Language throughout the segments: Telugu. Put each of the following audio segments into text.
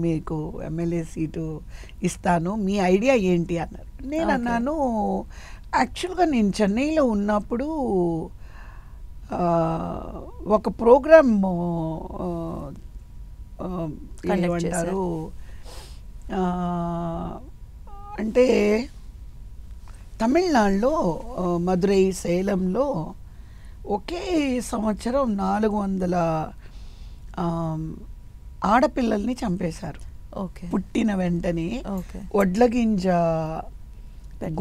మీకు ఎమ్మెల్యే సీటు ఇస్తాను, మీ ఐడియా ఏంటి అన్నారు. నేను అన్నాను, యాక్చువల్గా నేను చెన్నైలో ఉన్నప్పుడు ఒక ప్రోగ్రామ్ ఏమంటారు అంటే తమిళనాడులో మదురై, సేలంలో ఒకే సంవత్సరం 400 ఆడపిల్లల్ని చంపేశారు. పుట్టిన వెంటనే వడ్లగింజ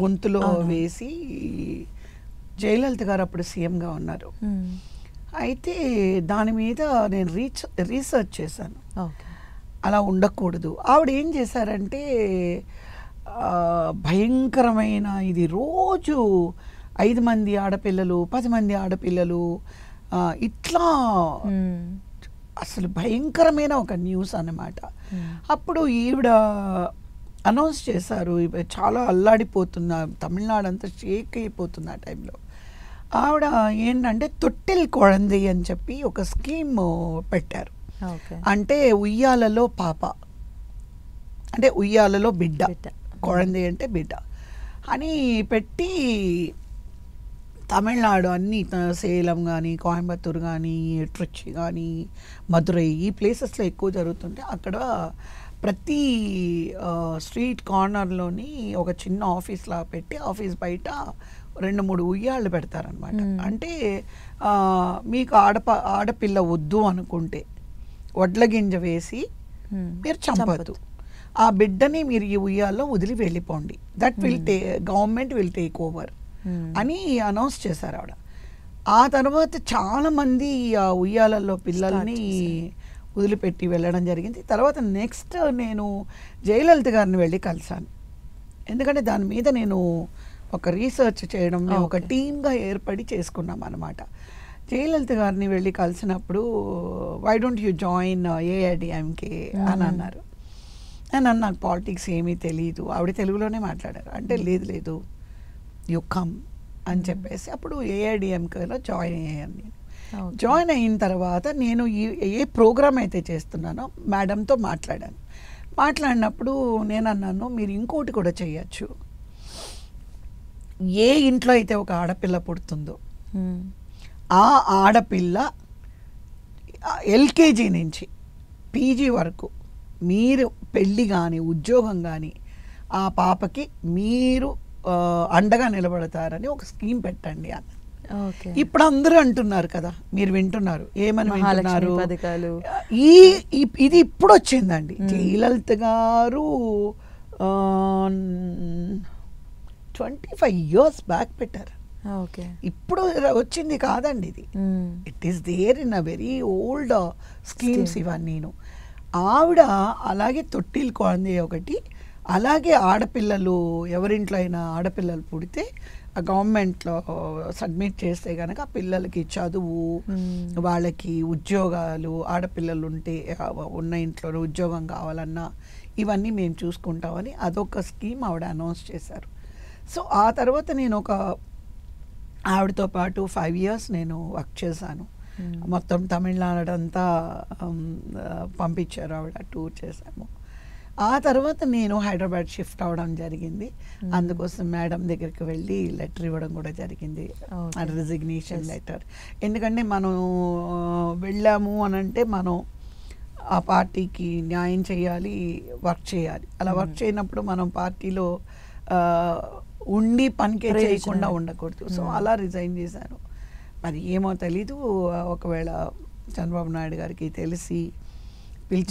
గొంతులో వేసి, జయలలిత గారు అప్పుడు సీఎంగా ఉన్నారు. అయితే దాని మీద నేను రీసెర్చ్ చేశాను. అలా ఉండకూడదు. ఆవిడ ఏం చేశారంటే భయంకరమైన ఇది, రోజు 5 మంది ఆడపిల్లలు, 10 మంది ఆడపిల్లలు, ఇట్లా అసలు భయంకరమైన ఒక న్యూస్ అన్నమాట. అప్పుడు ఈవిడ అనౌన్స్ చేశారు, చాలా అల్లాడిపోతున్న, తమిళనాడు అంతా షేక్ అయిపోతుంది ఆ టైంలో. ఆవిడ ఏంటంటే తొట్టెల్ కొళంది అని చెప్పి ఒక స్కీమ్ పెట్టారు. అంటే ఉయ్యాలలో పాప అంటే ఉయ్యాలలో బిడ్డ, కొళంది అంటే బిడ్డ అని పెట్టి, తమిళనాడు అన్ని సేలం కానీ, కోయంబత్తూరు కానీ, ట్రిచి కానీ, మదురై, ఈ ప్లేసెస్లో ఎక్కువ జరుగుతుంటే అక్కడ ప్రతి స్ట్రీట్ కార్నర్లోని ఒక చిన్న ఆఫీస్లా పెట్టి, ఆఫీస్ బయట 2-3 ఉయ్యాళ్ళు పెడతారనమాట. అంటే మీకు ఆడపిల్ల వద్దు అనుకుంటే వడ్ల గింజ వేసి మీరు చంపద్దు, ఆ బిడ్డని మీరు ఈ ఉయ్యాల్లో వదిలి వెళ్ళిపోండి, that will government will take over అని అనౌన్స్ చేశారు ఆవిడ. ఆ తర్వాత చాలామంది ఆ ఉయ్యాలలో పిల్లల్ని వదిలిపెట్టి వెళ్ళడం జరిగింది. తర్వాత నెక్స్ట్ నేను జయలలిత గారిని వెళ్ళి కలిశాను. ఎందుకంటే దాని మీద నేను ఒక రీసెర్చ్ చేయడం, ఒక టీమ్గా ఏర్పడి చేసుకున్నాం అన్నమాట. జయలలిత గారిని వెళ్ళి కలిసినప్పుడు, why don't you join AIADMK అని అన్నారు. నేను నాకు పాలిటిక్స్ ఏమీ తెలియదు. ఆవిడ తెలుగులోనే మాట్లాడారు. అంటే లేదు యు కమ్ అని చెప్పేసి అప్పుడు ఏఐడిఎంకేలో జాయిన్ అయ్యాను. నేను జాయిన్ అయిన తర్వాత నేను ఏ ప్రోగ్రామ్ అయితే చేస్తున్నానో మేడంతో మాట్లాడినప్పుడు నేను అన్నాను, మీరు ఇంకోటి కూడా చేయొచ్చు. ఏ ఇంట్లో అయితే ఒక ఆడపిల్ల పుడుతుందో ఆ ఆడపిల్ల ఎల్కేజీ నుంచి పీజీ వరకు మీరు పెళ్ళి కానీ, ఉద్యోగం కానీ ఆ పాపకి మీరు అండగా నిలబడతారని ఒక స్కీమ్ పెట్టండి అన్న. ఇప్పుడు అందరూ అంటున్నారు కదా, మీరు వింటున్నారు, ఏమని వింటున్నారు, ఇది ఇప్పుడు వచ్చిందండి. జయలలిత గారు 25 years బ్యాక్ పెట్టారు. ఇప్పుడు వచ్చింది కాదండి ఇది. It is there in a very old schemes ఇవన్నీ. ఆవిడ అలాగే తొట్టిల్ కొళంది ఒకటి, అలాగే ఆడపిల్లలు ఎవరింట్లో అయినా ఆడపిల్లలు పుడితే ఆ గవర్నమెంట్లో సబ్మిట్ చేస్తే కనుక ఆ పిల్లలకి చదువు, వాళ్ళకి ఉద్యోగాలు, ఆడపిల్లలు ఉంటే ఉన్న ఇంట్లో ఉద్యోగం కావాలన్నా ఇవన్నీ మేము చూసుకుంటామని అదొక స్కీమ్ ఆవిడ అనౌన్స్ చేశారు. సో ఆ తర్వాత నేను ఆవిడతో పాటు 5 years నేను వర్క్ చేశాను. మొత్తం తమిళనాడు అంతా పంపించారు, ఆవిడ టూర్ చేశాము. ఆ తర్వాత నేను హైదరాబాద్ షిఫ్ట్ అవ్వడం జరిగింది. అందుకోసం మేడం దగ్గరికి వెళ్ళి లెటర్ ఇవ్వడం కూడా జరిగింది, రిజిగ్నేషన్ లెటర్. ఎందుకంటే మనం వెళ్ళాము అని అంటే మనం ఆ పార్టీకి న్యాయం చేయాలి, వర్క్ చేయాలి. అలా వర్క్ చేయనప్పుడు మనం పార్టీలో ఉండి పనికే చేయకుండా ఉండకూడదు. సో అలా రిజైన్ చేశాను. మరి ఏమో తెలీదు, ఒకవేళ చంద్రబాబు నాయుడు గారికి తెలిసి పిలిచి